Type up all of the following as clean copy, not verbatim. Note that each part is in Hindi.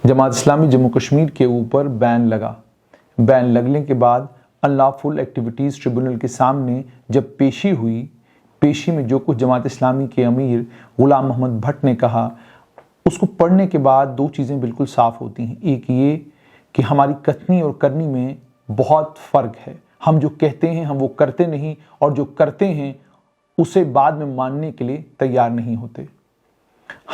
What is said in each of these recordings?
जमात इस्लामी जम्मू कश्मीर के ऊपर बैन लगा। बैन लगने के बाद अनलॉफुल एक्टिविटीज़ ट्रिब्यूनल के सामने जब पेशी हुई, पेशी में जो कुछ जमात इस्लामी के अमीर गुलाम मोहम्मद भट्ट ने कहा, उसको पढ़ने के बाद दो चीज़ें बिल्कुल साफ़ होती हैं। एक ये कि हमारी कथनी और करनी में बहुत फ़र्क है। हम जो कहते हैं हम वो करते नहीं, और जो करते हैं उसे बाद में मानने के लिए तैयार नहीं होते।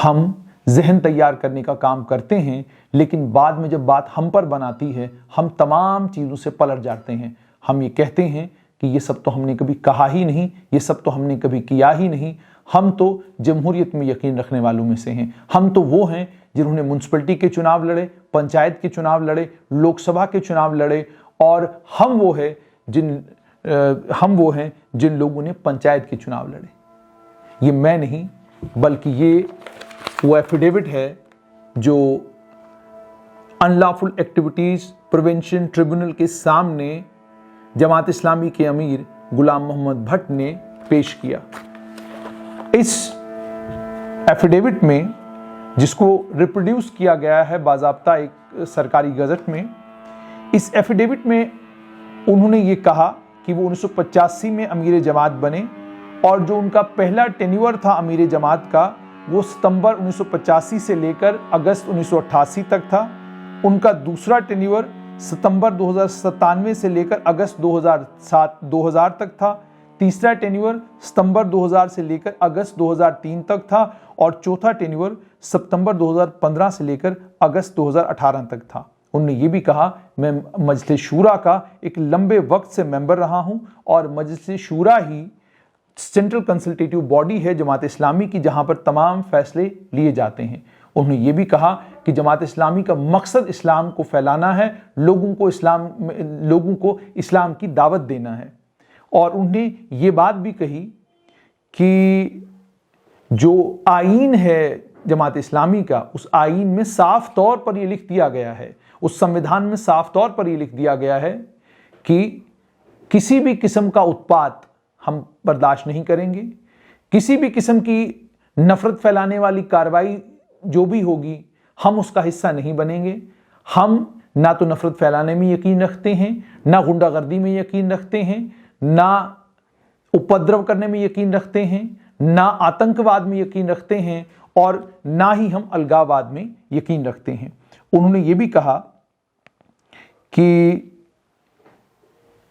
हम जहन तैयार करने का काम करते हैं, लेकिन बाद में जब बात हम पर बनाती है हम तमाम चीज़ों से पलट जाते हैं। हम ये कहते हैं कि ये सब तो हमने कभी कहा ही नहीं, ये सब तो हमने कभी किया ही नहीं। हम तो जमहूरियत में यकीन रखने वालों में से हैं। हम तो वो हैं जिन्होंने म्यूनसिपैलिटी के चुनाव लड़े, पंचायत के चुनाव लड़े, लोकसभा के चुनाव लड़े, और हम वो हैं जिन लोगों ने पंचायत के चुनाव लड़े। ये मैं नहीं, बल्कि ये वो एफिडेविट है जो अनलॉफुल एक्टिविटीज़ प्रिवेंशन ट्रिब्यूनल के सामने जमात इस्लामी के अमीर गुलाम मोहम्मद भट्ट ने पेश किया। इस एफिडेविट में, जिसको रिप्रोड्यूस किया गया है बाज़ाब्ता एक सरकारी गज़ट में, इस एफिडेविट में उन्होंने ये कहा कि वो 1985 में अमीर जमात बने, और जो उनका पहला टेन्योर था अमीर जमात का वो सितंबर 1985 से लेकर अगस्त 1988 तक था। उनका दूसरा टेन्योर सितंबर 1997 से लेकर अगस्त 2000 तक था। तीसरा टेन्योर सितंबर 2000 से लेकर अगस्त 2003 तक था, और चौथा टेन्योर सितंबर 2015 से लेकर अगस्त 2018 तक था। उन्होंने ये भी कहा, मैं मजलिस शूरा का एक लंबे वक्त से मेंबर रहा हूं, और मजलिस शूरा ही सेंट्रल कंसल्टेटिव बॉडी है जमात इस्लामी की, जहां पर तमाम फैसले लिए जाते हैं। उन्होंने ये भी कहा कि जमात इस्लामी का मकसद इस्लाम को फैलाना है, लोगों को इस्लाम की दावत देना है। और उन्होंने ये बात भी कही कि जो आईन है जमात इस्लामी का, उस आईन में साफ तौर पर यह लिख दिया गया है, उस संविधान में साफ तौर पर यह लिख दिया गया है कि किसी भी किस्म का उत्पात हम बर्दाश्त नहीं करेंगे। किसी भी किस्म की नफरत फैलाने वाली कार्रवाई जो भी होगी हम उसका हिस्सा नहीं बनेंगे। हम ना तो नफरत फैलाने में यकीन रखते हैं, ना गुंडागर्दी में यकीन रखते हैं, ना उपद्रव करने में यकीन रखते हैं, ना आतंकवाद में यकीन रखते हैं, और ना ही हम अलगाववाद में यकीन रखते हैं। उन्होंने ये भी कहा कि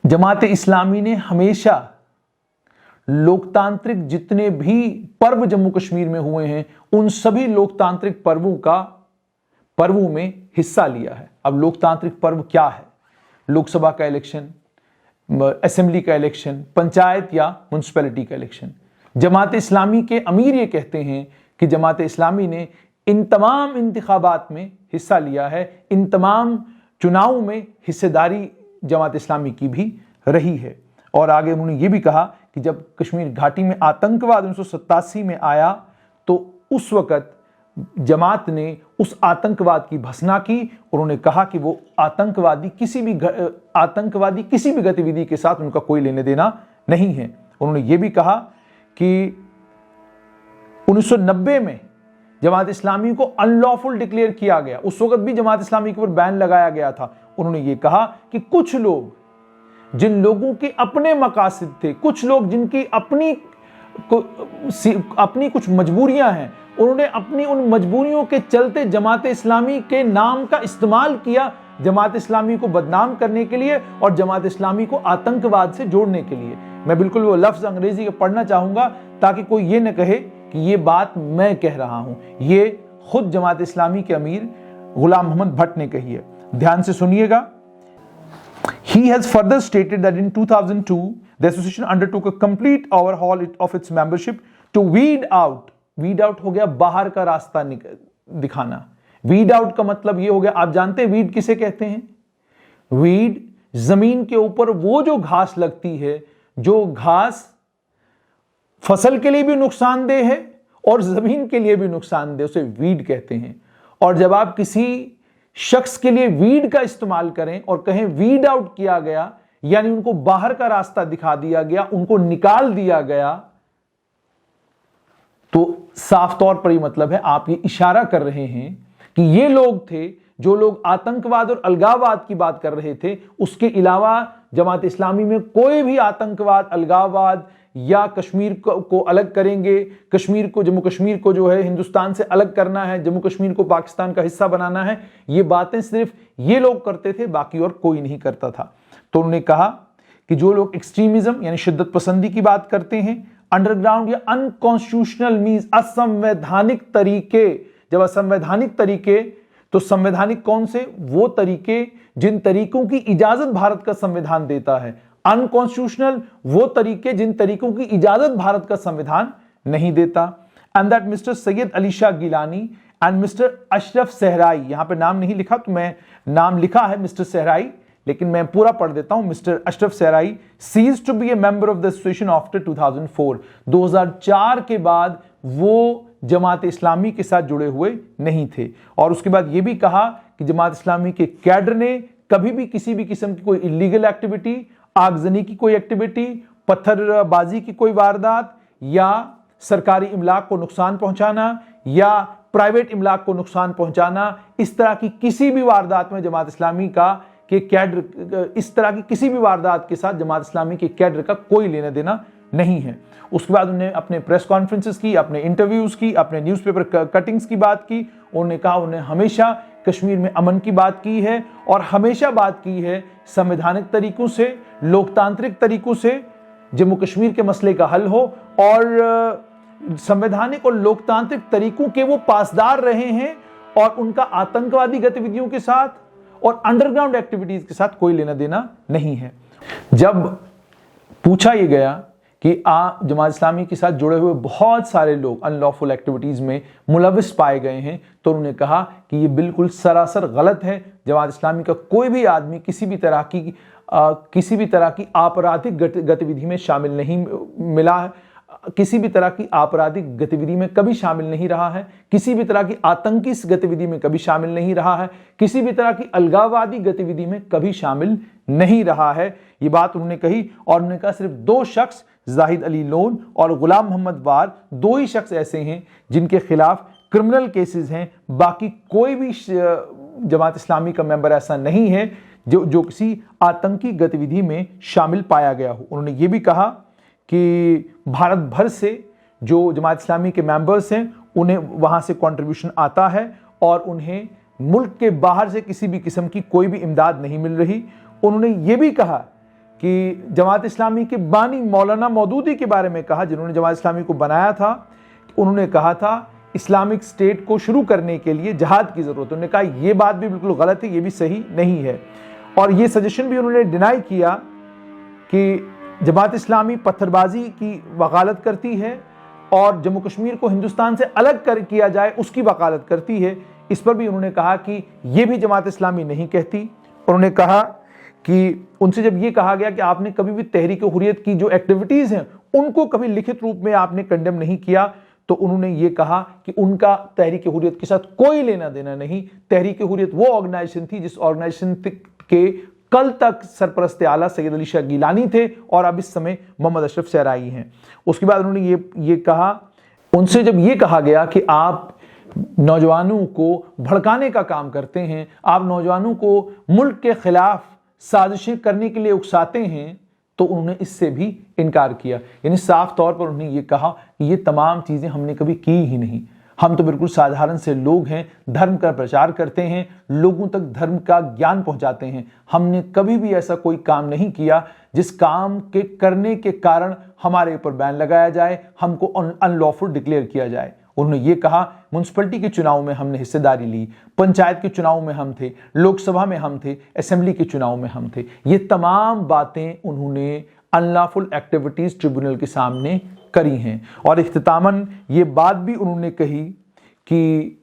जमात इस्लामी ने हमेशा लोकतांत्रिक जितने भी पर्व जम्मू कश्मीर में हुए हैं उन सभी लोकतांत्रिक पर्वों में हिस्सा लिया है। अब लोकतांत्रिक पर्व क्या है? लोकसभा का इलेक्शन, असेंबली का इलेक्शन, पंचायत या म्यूनसिपैलिटी का इलेक्शन। जमात इस्लामी के अमीर ये कहते हैं कि जमात इस्लामी ने इन तमाम इंतखाबात में हिस्सा लिया है, इन तमाम चुनावों में हिस्सेदारी जमात इस्लामी की भी रही है। और आगे उन्होंने ये भी कहा कि जब कश्मीर घाटी में आतंकवाद 1987 में आया तो उस वक़्त जमात ने उस आतंकवाद की भर्त्सना की। उन्होंने कहा कि वो आतंकवादी किसी भी गतिविधि के साथ उनका कोई लेने देना नहीं है। उन्होंने ये भी कहा कि 1990 में जमात इस्लामी को अनलॉफुल डिक्लेयर किया गया, उस वक़्त भी जमात इस्लामी के ऊपर बैन लगाया गया था। उन्होंने ये कहा कि कुछ लोग, जिन लोगों के अपने मकासद थे, कुछ लोग जिनकी अपनी कुछ मजबूरियां हैं, उन्होंने अपनी उन मजबूरियों के चलते जमात इस्लामी के नाम का इस्तेमाल किया जमात इस्लामी को बदनाम करने के लिए और जमात इस्लामी को आतंकवाद से जोड़ने के लिए। मैं बिल्कुल वो लफ्ज़ अंग्रेजी के पढ़ना चाहूँगा ताकि कोई ये न कहे कि ये बात मैं कह रहा हूँ, ये खुद जमात इस्लामी के अमीर गुलाम मोहम्मद भट्ट ने कही है। ध्यान से सुनिएगा। He has further stated that in 2002, the association undertook a complete overhaul of its membership to weed out हो गया बाहर का रास्ता दिखाना। weed out का मतलब ये हो गया, आप जानते हैं weed किसे कहते हैं? weed जमीन के ऊपर वो जो घास लगती है, जो घास फसल के लिए भी नुकसानदेह है और जमीन के लिए भी नुकसानदेह, उसे weed कहते हैं। और जब आप किसी शख्स के लिए वीड का इस्तेमाल करें और कहें वीड आउट किया गया, यानी उनको बाहर का रास्ता दिखा दिया गया, उनको निकाल दिया गया, तो साफ तौर पर यह मतलब है आप ये इशारा कर रहे हैं कि ये लोग थे जो लोग आतंकवाद और अलगाववाद की बात कर रहे थे, उसके अलावा जमात इस्लामी में कोई भी आतंकवाद, अलगाववाद या कश्मीर को अलग करेंगे, कश्मीर को, जम्मू कश्मीर को जो है हिंदुस्तान से अलग करना है, जम्मू कश्मीर को पाकिस्तान का हिस्सा बनाना है, ये बातें सिर्फ ये लोग करते थे, बाकी और कोई नहीं करता था। तो उन्होंने कहा कि जो लोग एक्सट्रीमिज्म यानी शिद्दत पसंदी की बात करते हैं, अंडरग्राउंड या अनकॉन्स्टिट्यूशनल मींस असंवैधानिक तरीके, जब असंवैधानिक तरीके तो संवैधानिक कौन से? वो तरीके जिन तरीकों की इजाजत भारत का संविधान देता है। अनकॉन्स्टिट्यूशनल वो तरीके जिन तरीकों की इजाजत भारत का संविधान नहीं देता। And that mister Syed Ali Shah Geelani and mister Ashraf Sehrai, यहां पे नाम नहीं लिखा तो मैं नाम लिखा है मिस्टर सहराई, लेकिन मैं पूरा पढ़ देता हूं। Mister Ashraf Sehrai ceases to be a member of the association after 2004। 2004 के बाद वो जमात इस्लामी के साथ जुड़े हुए नहीं थे। और उसके बाद यह भी कहा कि जमात इस्लामी के कैडर ने कभी भी किसी भी किस्म की कोई इलीगल एक्टिविटी, आगजनी की कोई एक्टिविटी, पत्थरबाजी की कोई वारदात या सरकारी इमलाक को नुकसान पहुंचाना या प्राइवेट इमलाक को नुकसान पहुंचाना, इस तरह की किसी भी वारदात में जमात इस्लामी का के कैडर, इस तरह की किसी भी वारदात के साथ जमात इस्लामी के कैडर का कोई लेना देना नहीं है। उसके बाद उन्होंने अपने प्रेस कॉन्फ्रेंसेस की, अपने इंटरव्यूज की, अपने न्यूज़पेपर कटिंग्स की बात की। उन्होंने कहा उन्होंने हमेशा कश्मीर में अमन की बात की है और हमेशा बात की है संवैधानिक तरीकों से, लोकतांत्रिक तरीकों से जम्मू कश्मीर के मसले का हल हो, और संवैधानिक और लोकतांत्रिक तरीकों के वो पासदार रहे हैं और उनका आतंकवादी गतिविधियों के साथ और अंडरग्राउंड एक्टिविटीज के साथ कोई लेना देना नहीं है। जब पूछा यह गया कि जमात इस्लामी के साथ जुड़े हुए बहुत सारे लोग अनलॉफुल एक्टिविटीज में मुलविस पाए गए हैं, तो उन्होंने कहा कि यह बिल्कुल सरासर गलत है। जमात इस्लामी का कोई भी आदमी किसी भी तरह की आपराधिक गतिविधि में शामिल नहीं मिला है, किसी भी तरह की आपराधिक गतिविधि में कभी शामिल नहीं रहा है, किसी भी तरह की आतंकी गतिविधि में कभी शामिल नहीं रहा है, किसी भी तरह की अलगाववादी गतिविधि में कभी शामिल नहीं रहा है। ये बात उन्होंने कही। और उन्होंने कहा सिर्फ दो शख्स, जाहिद अली लोन और गुलाम मोहम्मद वार, दो ही शख्स ऐसे हैं जिनके खिलाफ क्रिमिनल केसेस हैं, बाकी कोई भी जमात इस्लामी का मेंबर ऐसा नहीं है जो किसी आतंकी गतिविधि में शामिल पाया गया हो। उन्होंने ये भी कहा कि भारत भर से जो जमात इस्लामी के मेंबर्स हैं उन्हें वहां से कंट्रीब्यूशन आता है और उन्हें मुल्क के बाहर से किसी भी किस्म की कोई भी इमदाद नहीं मिल रही। उन्होंने ये भी कहा कि जमात इस्लामी के बानी मौलाना मौदूदी के बारे में कहा, जिन्होंने जमात इस्लामी को बनाया था। उन्होंने कहा था इस्लामिक स्टेट को शुरू करने के लिए जहाद की जरूरत है। उन्होंने कहा यह बात भी बिल्कुल गलत है, ये भी सही नहीं है। और ये सजेशन भी उन्होंने डिनाई किया कि जमात इस्लामी पत्थरबाजी की वकालत करती है और जम्मू कश्मीर को हिंदुस्तान से अलग किया जाए उसकी वकालत करती है। इस पर भी उन्होंने कहा कि यह भी जमात इस्लामी नहीं कहती। उन्होंने कहा कि उनसे जब यह कहा गया कि आपने कभी भी तहरीक हुर्रियत की जो एक्टिविटीज हैं उनको कभी लिखित रूप में आपने कंडेम नहीं किया, तो उन्होंने ये कहा कि उनका तहरीक हुर्रियत के साथ कोई लेना देना नहीं। तहरीक हुर्रियत वो ऑर्गेनाइजेशन थी जिस ऑर्गेनाइजेशन के कल तक सरपरस्त आला सैयद अली शाह गिलानी थे और अब इस समय मोहम्मद अशरफ सहराई हैं। उसके बाद उन्होंने ये कहा, उनसे जब ये कहा गया कि आप नौजवानों को भड़काने का काम करते हैं, आप नौजवानों को मुल्क के खिलाफ साजिशें करने के लिए उकसाते हैं, तो उन्होंने इससे भी इनकार किया। यानी साफ तौर पर उन्होंने ये कहा कि ये तमाम चीज़ें हमने कभी की ही नहीं, हम तो बिल्कुल साधारण से लोग हैं, धर्म का प्रचार करते हैं, लोगों तक धर्म का ज्ञान पहुंचाते हैं। हमने कभी भी ऐसा कोई काम नहीं किया जिस काम के करने के कारण हमारे ऊपर बैन लगाया जाए, हमको अनलॉफुल डिक्लेयर किया जाए। उन्होंने ये कहा म्यूनसिपैलिटी के चुनाव में हमने हिस्सेदारी ली, पंचायत के चुनाव में हम थे, लोकसभा में हम थे, असेंबली के चुनाव में हम थे। ये तमाम बातें उन्होंने अनलॉफुल एक्टिविटीज ट्रिब्यूनल के सामने करी हैं। और इख्तितामन ये बात भी उन्होंने कही कि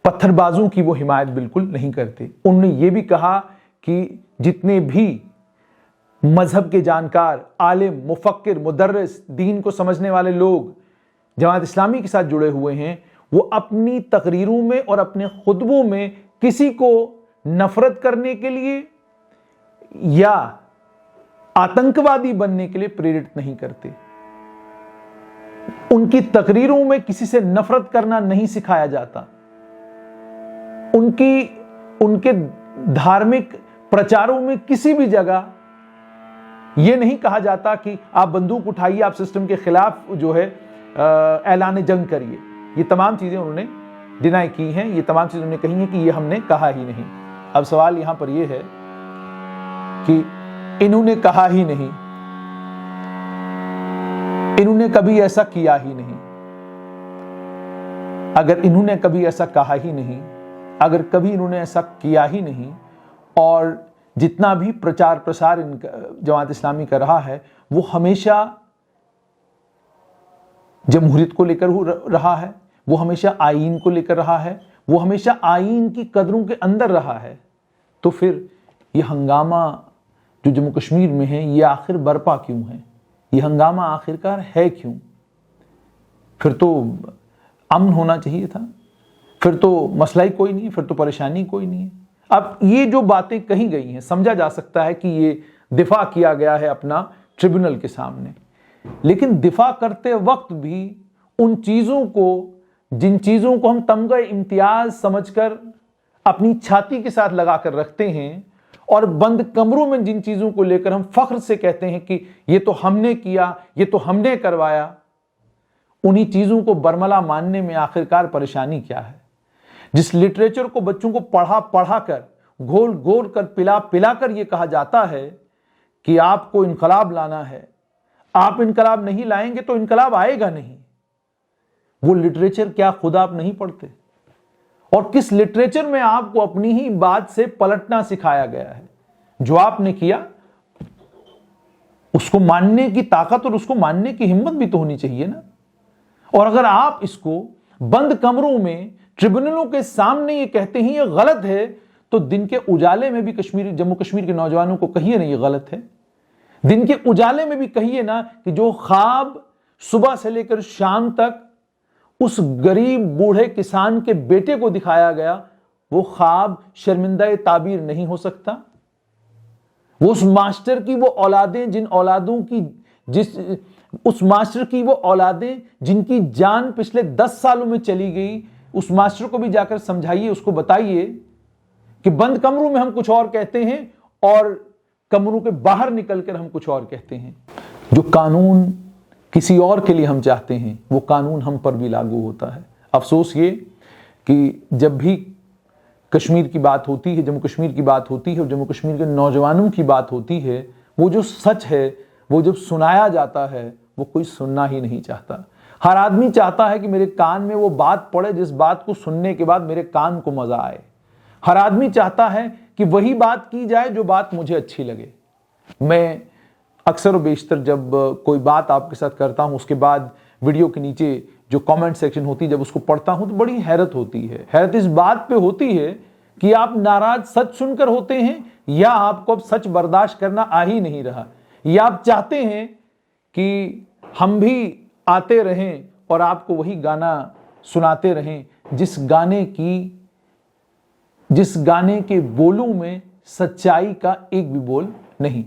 पत्थरबाजों की वो हिमायत बिल्कुल नहीं करते। उन्होंने ये भी कहा कि जितने भी मजहब के जानकार, आलिम, मुफक्किर, मुदर्रिस, दीन को समझने वाले लोग जमात इस्लामी के साथ जुड़े हुए हैं, वो अपनी तकरीरों में और अपने खुतबों में किसी को नफरत करने के लिए या आतंकवादी बनने के लिए प्रेरित नहीं करते। उनकी तकरीरों में किसी से नफरत करना नहीं सिखाया जाता। उनकी उनके धार्मिक प्रचारों में किसी भी जगह यह नहीं कहा जाता कि आप बंदूक उठाइए, आप सिस्टम के खिलाफ जो है ऐलान जंग करिए। ये तमाम चीजें उन्होंने डिनाई की हैं, ये तमाम चीजें उन्होंने कही हैं कि ये हमने कहा ही नहीं। अब सवाल यहां पर यह है कि इन्होंने कहा ही नहीं, इन्होंने कभी ऐसा किया ही नहीं। अगर इन्होंने कभी ऐसा कहा ही नहीं, अगर कभी इन्होंने ऐसा किया ही नहीं, और जितना भी प्रचार प्रसार जमात इस्लामी कर रहा है वो हमेशा जमहूरियत को लेकर रहा है, वो हमेशा आईन को लेकर रहा है, वो हमेशा आईन की कदरों के अंदर रहा है, तो फिर ये हंगामा जो जम्मू कश्मीर में है ये आखिर बर्पा क्यों है? ये हंगामा आखिरकार है क्यों? फिर तो अमन होना चाहिए था, फिर तो मसला ही कोई नहीं, फिर तो परेशानी कोई नहीं है। अब ये जो बातें कही गई हैं, समझा जा सकता है कि ये दिफा किया गया है अपना ट्रिब्यूनल के सामने, लेकिन दिफा करते वक्त भी उन चीजों को, जिन चीजों को हम तमगा इम्तियाज समझकर अपनी छाती के साथ लगाकर रखते हैं, और बंद कमरों में जिन चीजों को लेकर हम फख्र से कहते हैं कि ये तो हमने किया, ये तो हमने करवाया, उन्हीं चीजों को बरमला मानने में आखिरकार परेशानी क्या है? जिस लिटरेचर को बच्चों को पढ़ा पढ़ा कर, घोल घोल कर, पिला पिला कर यह कहा जाता है कि आपको इनकलाब लाना है, आप इनकलाब नहीं लाएंगे तो इनकलाब आएगा नहीं, वो लिटरेचर क्या खुद आप नहीं पढ़ते? और किस लिटरेचर में आपको अपनी ही बात से पलटना सिखाया गया है? जो आपने किया उसको मानने की ताकत और उसको मानने की हिम्मत भी तो होनी चाहिए ना। और अगर आप इसको बंद कमरों में ट्रिब्यूनलों के सामने ये कहते हैं ये गलत है, तो दिन के उजाले में भी जम्मू कश्मीर के नौजवानों को कहिए ना ये गलत है। दिन के उजाले में भी कहिए ना कि जो ख्वाब सुबह से लेकर शाम तक उस गरीब बूढ़े किसान के बेटे को दिखाया गया, वो ख्वाब शर्मिंदा ताबीर नहीं हो सकता। वो उस मास्टर की वो औलादें, जिन औलादों की उस मास्टर की वो औलादें जिनकी जान पिछले 10 सालों में चली गई, उस मास्टर को भी जाकर समझाइए, उसको बताइए कि बंद कमरों में हम कुछ और कहते हैं और कमरों के बाहर निकलकर हम कुछ और कहते हैं। जो कानून किसी और के लिए हम चाहते हैं वो कानून हम पर भी लागू होता है। अफसोस ये कि जब भी कश्मीर की बात होती है, जम्मू कश्मीर की बात होती है और जम्मू कश्मीर के नौजवानों की बात होती है, वो जो सच है वो जब सुनाया जाता है वो कोई सुनना ही नहीं चाहता। हर आदमी चाहता है कि मेरे कान में वो बात पड़े जिस बात को सुनने के बाद मेरे कान को मजा आए। हर आदमी चाहता है कि वही बात की जाए जो बात मुझे अच्छी लगे। मैं अक्सर और बेशतर जब कोई बात आपके साथ करता हूं, उसके बाद वीडियो के नीचे जो कमेंट सेक्शन होती है, जब उसको पढ़ता हूं तो बड़ी हैरत होती है। हैरत इस बात पे होती है कि आप नाराज सच सुनकर होते हैं या आपको अब सच बर्दाश्त करना आ ही नहीं रहा, या आप चाहते हैं कि हम भी आते रहें और आपको वही गाना सुनाते रहें जिस गाने के बोलों में सच्चाई का एक भी बोल नहीं।